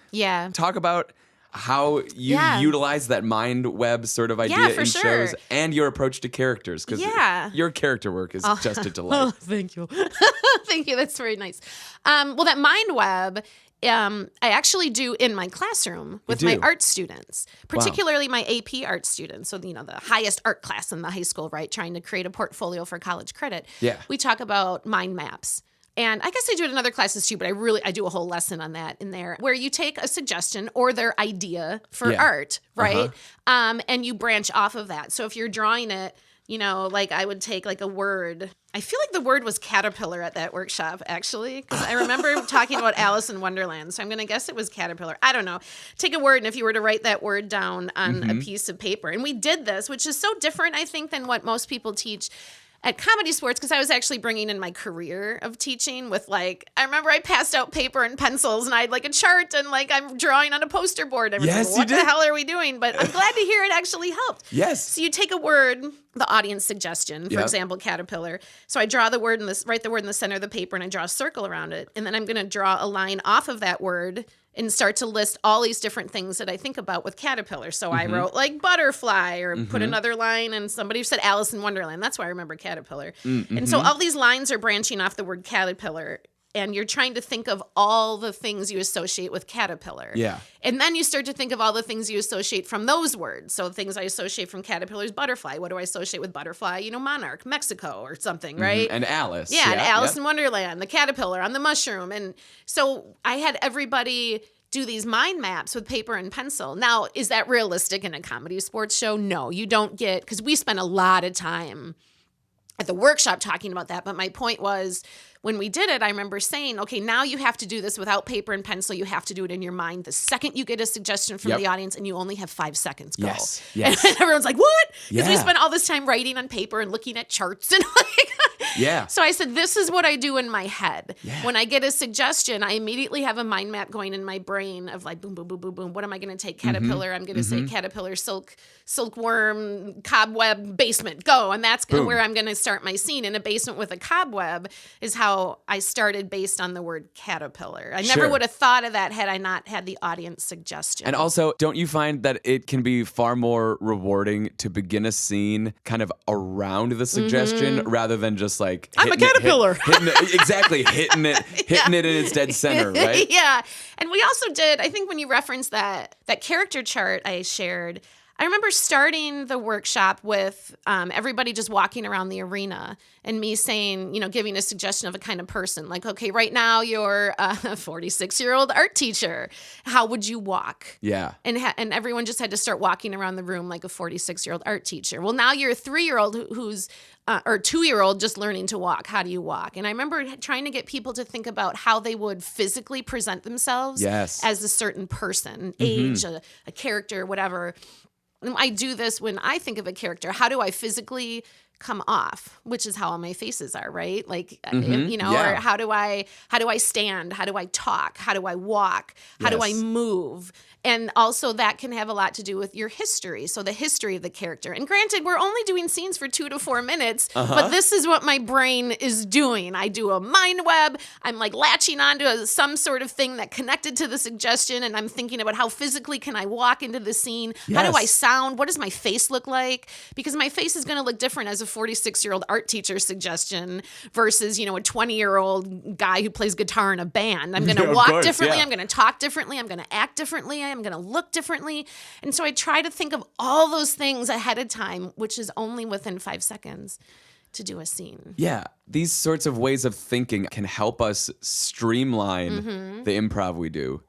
Talk about how you utilize that mind web sort of idea in shows and your approach to characters, because your character work is just a delight. Oh, thank you. Thank you. That's very nice. Well, that mind web, I actually do in my classroom with my art students, particularly my AP art students. So, you know, the highest art class in the high school, right? Trying to create a portfolio for college credit. Yeah. We talk about mind maps. And I guess I do it in other classes too, but I do a whole lesson on that in there, where you take a suggestion or their idea for art, right? And you branch off of that. So if you're drawing it, you know, like I would take like a word. I feel like the word was caterpillar at that workshop, actually, because I remember talking about Alice in Wonderland. So I'm going to guess it was caterpillar. I don't know. Take a word, and if you were to write that word down on a piece of paper. And we did this, which is so different, I think, than what most people teach. at ComedySportz, because I was actually bringing in my career of teaching with I remember I passed out paper and pencils and I had a chart and I'm drawing on a poster board. And Yes, what you the did. hell are we doing? But I'm glad to hear it actually helped. Yes. So you take a word, the audience suggestion, for example, caterpillar. So I draw the word write the word in the center of the paper and I draw a circle around it. And then I'm going to draw a line off of that word and start to list all these different things that I think about with caterpillar. So I wrote butterfly or put another line, and somebody said Alice in Wonderland. That's why I remember caterpillar. And so all these lines are branching off the word caterpillar, and you're trying to think of all the things you associate with caterpillar. Yeah. And then you start to think of all the things you associate from those words. So things I associate from caterpillar is butterfly. What do I associate with butterfly? Monarch, Mexico or something, right? And Alice. Yeah, and Alice in Wonderland, the caterpillar on the mushroom. And so I had everybody do these mind maps with paper and pencil. Now, is that realistic in a ComedySportz show? No, you don't get, because we spent a lot of time at the workshop talking about that. But my point was, when we did it, I remember saying, okay, now you have to do this without paper and pencil. You have to do it in your mind. The second you get a suggestion from the audience, and you only have 5 seconds, go. Yes. And everyone's like, what? Because we Yeah. spent all this time writing on paper and looking at charts and Yeah. So I said, this is what I do in my head. Yeah. When I get a suggestion, I immediately have a mind map going in my brain of boom, boom, boom, boom, boom. What am I going to take? Caterpillar. I'm going to say caterpillar, silkworm, cobweb, basement, go. And that's where I'm going to start my scene. In a basement with a cobweb is how I started, based on the word caterpillar. I never would have thought of that had I not had the audience suggestion. And also, don't you find that it can be far more rewarding to begin a scene kind of around the suggestion rather than just I'm a caterpillar. Hitting it in its dead center, right? Yeah. And we also did, I think when you referenced that character chart I shared, I remember starting the workshop with everybody just walking around the arena and me saying, giving a suggestion of a kind of person. Okay, right now you're a 46-year-old art teacher. How would you walk? Yeah. And everyone just had to start walking around the room like a 46-year-old art teacher. Well, now you're a 3-year-old or 2-year-old just learning to walk. How do you walk? And I remember trying to get people to think about how they would physically present themselves as a certain person, age, a character, whatever. And I do this when I think of a character. How do I physically come off? Which is how all my faces are, right? Or how do I stand? How do I talk? How do I walk? How do I move? And also that can have a lot to do with your history. So the history of the character. And granted, we're only doing scenes for 2 to 4 minutes, but this is what my brain is doing. I do a mind web. I'm latching onto some sort of thing that connected to the suggestion. And I'm thinking about how physically can I walk into the scene? How do I sound? What does my face look like? Because my face is going to look different as a 46-year-old art teacher suggestion versus, a 20-year-old guy who plays guitar in a band. I'm going to walk differently. I'm going to talk differently. I'm going to act differently. I'm going to look differently. And so I try to think of all those things ahead of time, which is only within 5 seconds to do a scene. Yeah. These sorts of ways of thinking can help us streamline the improv we do.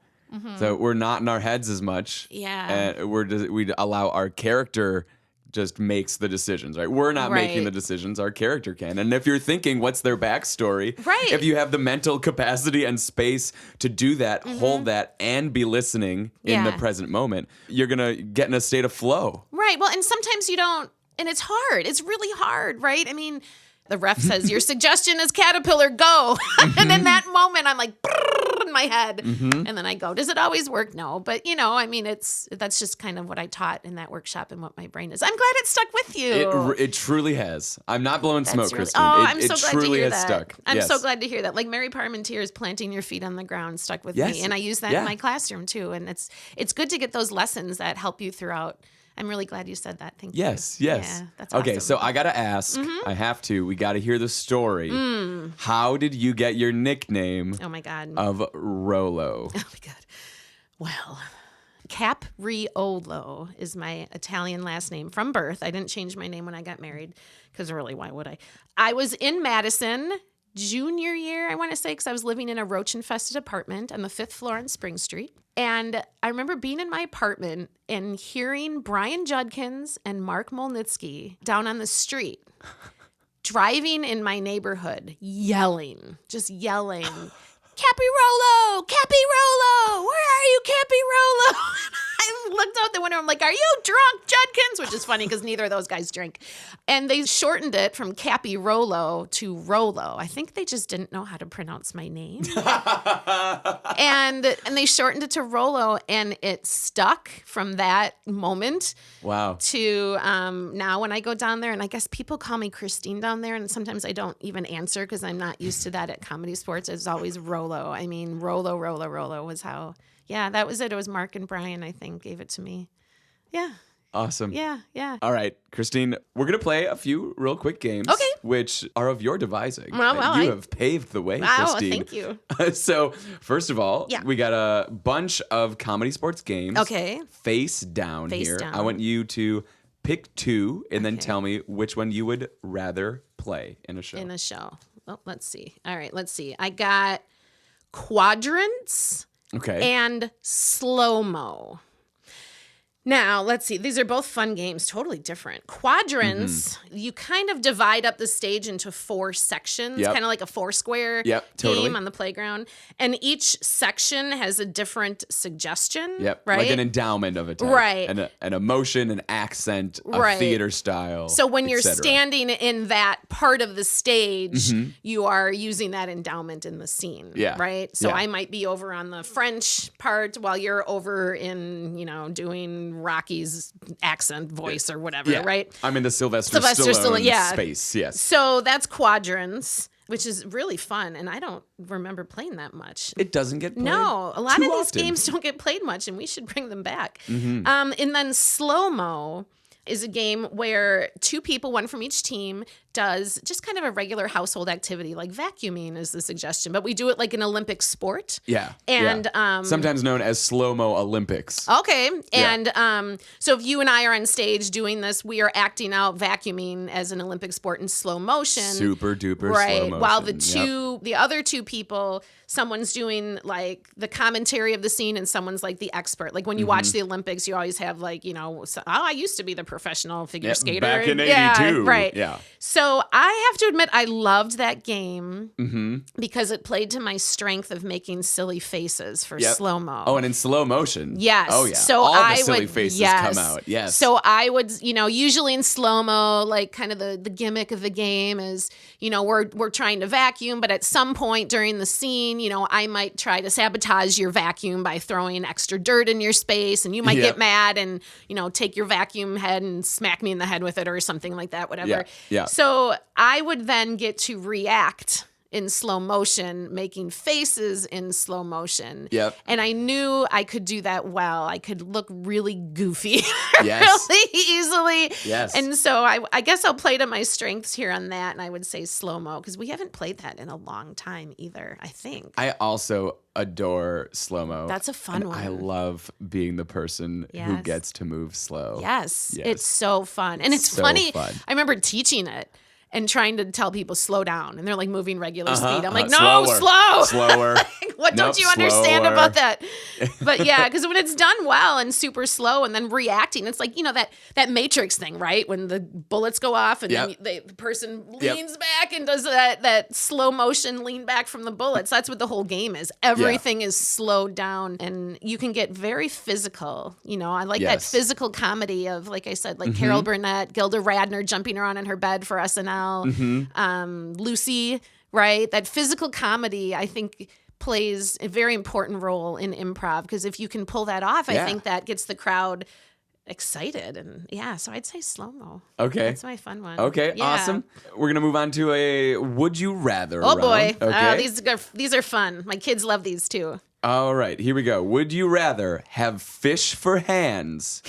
So we're not in our heads as much. Yeah. And we allow our character just makes the decisions, right? We're not making the decisions, our character can. And if you're thinking, what's their backstory? Right. If you have the mental capacity and space to do that, hold that, and be listening in the present moment, you're going to get in a state of flow. Right. Well, and sometimes you don't, and it's hard. It's really hard, right? I mean, the ref says, your suggestion is caterpillar, go. And in that moment, I'm like, in my head. And then I go, does it always work? No. But, that's just kind of what I taught in that workshop and what my brain is. I'm glad it stuck with you. It truly has. I'm not blowing smoke, Christine. I'm so glad truly to hear has that. stuck. I'm so glad to hear that. Like Mary Parmenteer's planting your feet on the ground stuck with me. And I use that in my classroom too. And it's good to get those lessons that help you throughout. I'm really glad you said that. Thank you. Yes. Yeah, that's awesome. Okay, so I got to ask. I have to. We got to hear the story. How did you get your nickname Oh, my God. of Rolo? Oh, my God. Well, Capriolo is my Italian last name from birth. I didn't change my name when I got married because really, why would I? I was in Madison junior year, I want to say, because I was living in a roach-infested apartment on the 5th floor on Spring Street. And I remember being in my apartment and hearing Brian Judkins and Mark Molnitsky down on the street driving in my neighborhood, just yelling, Capriolo, Capriolo, where are you, Capriolo? I I looked out the window. I'm like, are you drunk, Judkins? Which is funny because neither of those guys drink. And they shortened it from Capriolo to Rolo. I think they just didn't know how to pronounce my name. and they shortened it to Rolo, and it stuck from that moment. Wow. To now when I go down there, and I guess people call me Christine down there, and sometimes I don't even answer because I'm not used to that at ComedySportz. It's always Rolo. I mean, Rolo was how. Yeah, that was it. It was Mark and Brian, I think, gave it to me. Yeah. Awesome. Yeah. All right, Christine, we're going to play a few real quick games, which are of your devising. Well, you have paved the way, wow, Christine. Thank you. So, first of all, we got a bunch of ComedySportz games. Okay. Face down here. I want you to pick two and then tell me which one you would rather play in a show. Well, let's see. All right, let's see. I got quadrants. Okay. And slow-mo. Now, let's see. These are both fun games, totally different. Quadrants, you kind of divide up the stage into 4 sections, kind of like a 4-square game on the playground. And each section has a different suggestion, right? Like an endowment of a type. Right. An emotion, an accent, a theater style, so when you're standing in that part of the stage, you are using that endowment in the scene, right? So I might be over on the French part while you're over in, doing Rocky's accent voice or whatever, right? I'm in the Sylvester Stallone space, yes. So that's quadrants, which is really fun, and I don't remember playing that much. It doesn't get played. No, a lot of these games don't get played much, and we should bring them back. And then slow-mo is a game where 2 people, one from each team, does just kind of a regular household activity, like vacuuming is the suggestion, but we do it like an Olympic sport. And sometimes known as slow-mo Olympics. Okay. And so if you and I are on stage doing this, we are acting out vacuuming as an Olympic sport in slow motion. Super duper slow motion. While the other 2 people, someone's doing like the commentary of the scene and someone's like the expert. Like when you watch the Olympics, you always have like, I used to be the professional figure skater. Back in 82. Right. Yeah. So I have to admit, I loved that game because it played to my strength of making silly faces for slow-mo. Oh, and in slow motion. Yes. Oh, yeah. So all the silly faces come out. Yes. So I would, usually in slow-mo, like kind of the gimmick of the game is, we're trying to vacuum, but at some point during the scene, I might try to sabotage your vacuum by throwing extra dirt in your space, and you might get mad and, take your vacuum head and smack me in the head with it or something like that, whatever. Yeah. So I would then get to react in slow motion, making faces in slow motion. And I knew I could do that well. I could look really goofy really easily. And so I guess I'll play to my strengths here on that, and I would say slow-mo, because we haven't played that in a long time either, I think. I also adore slow-mo. That's a fun one. I love being the person who gets to move slow. Yes. It's so fun. And it's so funny. I remember teaching it and trying to tell people slow down, and they're like moving regular speed. I'm like, no, slower. What don't you understand about that? But yeah, because when it's done well and super slow and then reacting, it's like, that Matrix thing, right? When the bullets go off and then the person leans back and does that slow motion lean back from the bullets. That's what the whole game is. Everything is slowed down, and you can get very physical. I like that physical comedy of, like I said, like Carol Burnett, Gilda Radner jumping around in her bed for SNL. Lucy, right? That physical comedy, I think, plays a very important role in improv, because if you can pull that off, I think that gets the crowd excited. And so I'd say slow-mo. Okay. That's my fun one. Okay, awesome. We're going to move on to a Would You Rather round. Boy. Okay. These are fun. My kids love these too. All right, here we go. Would you rather have fish for hands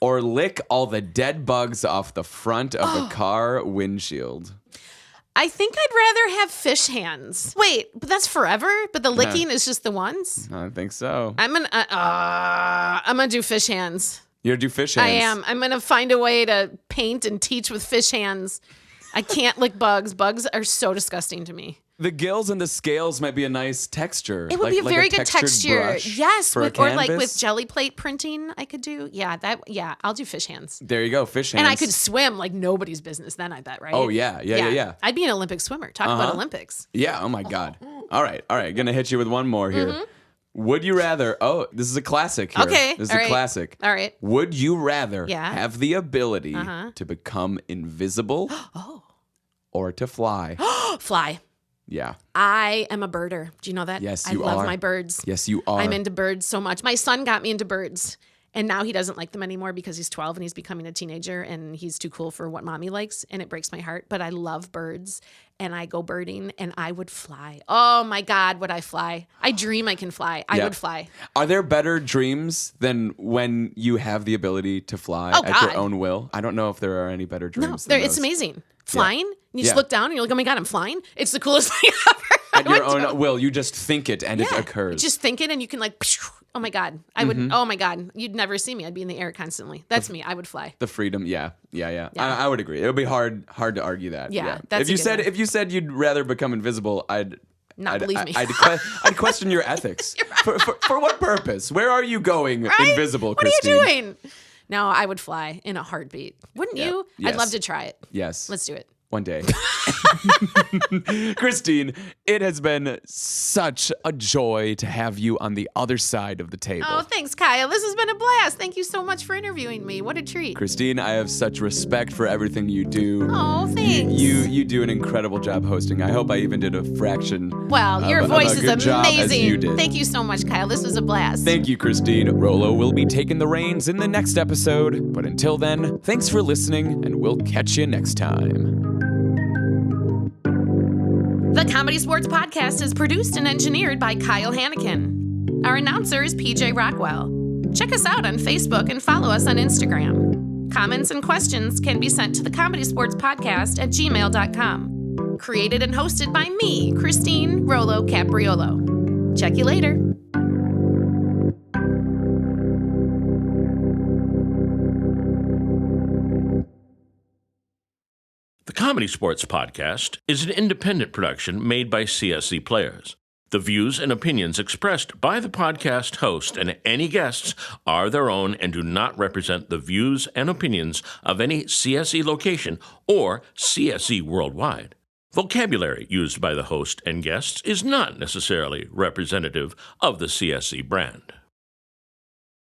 or lick all the dead bugs off the front of a car windshield? I think I'd rather have fish hands. Wait, but that's forever? But the licking is just the ones? I think so. I'm gonna do fish hands. You're gonna do fish hands? I am. I'm gonna find a way to paint and teach with fish hands. I can't lick bugs. Bugs are so disgusting to me. The gills and the scales might be a nice texture. It would be a very good texture. Yes, or like with jelly plate printing, I could do. I'll do fish hands. There you go, fish hands. And I could swim like nobody's business then, I bet, right? Oh, yeah. I'd be an Olympic swimmer. Talk about Olympics. Yeah, oh my God. All right. Gonna hit you with one more here. Would you rather? Oh, this is a classic here. Okay. This is a classic. All right. Would you rather Yeah. have the ability to become invisible or to fly? Fly. Yeah. I am a birder. Do you know that? Yes, I you love are. my birds. Yes, you are. I'm into birds so much. My son got me into birds. And now he doesn't like them anymore because he's 12 and he's becoming a teenager and he's too cool for what mommy likes. And it breaks my heart. But I love birds and I go birding and I would fly. Oh my God, would I fly? I dream I can fly. I would fly. Are there better dreams than when you have the ability to fly Oh, at your God. own will? I don't know if there are any better No, dreams than it's those. amazing. Flying, you just Yeah. look down and you're like, oh my God, I'm flying. It's the coolest thing ever. At your I would own will, you just think it and it Yeah, occurs. Just think it and you can like, oh my God. I would, oh my God. You'd never see me. I'd be in the air constantly. That's me. I would fly. The freedom, yeah. I would agree. It would be hard to argue that. Yeah, that's if you a good said one. if you said you'd rather become invisible, I'd believe me. I'd question your ethics. For what purpose? Where are you going, Right? invisible, What Christine? are you doing? No, I would fly in a heartbeat. Wouldn't you? Yes. I'd love to try it. Yes. Let's do it. One day. Christine, it has been such a joy to have you on the other side of the table. Oh, thanks, Kyle. This has been a blast. Thank you so much for interviewing me. What a treat. Christine, I have such respect for everything you do. Oh, thanks. You do an incredible job hosting. I hope I even did a fraction. Well, your of voice a is good job as amazing. you did. Thank you so much, Kyle. This was a blast. Thank you, Christine. Rolo will be taking the reins in the next episode. But until then, thanks for listening, and we'll catch you next time. The ComedySportz Podcast is produced and engineered by Kyle Hanneken. Our announcer is PJ Rockwell. Check us out on Facebook and follow us on Instagram. Comments and questions can be sent to the ComedySportz Podcast at gmail.com. Created and hosted by me, Christine Rolo Capriolo. Check you later. The ComedySportz Podcast is an independent production made by CSz players. The views and opinions expressed by the podcast host and any guests are their own and do not represent the views and opinions of any CSz location or CSz Worldwide. Vocabulary used by the host and guests is not necessarily representative of the CSz brand.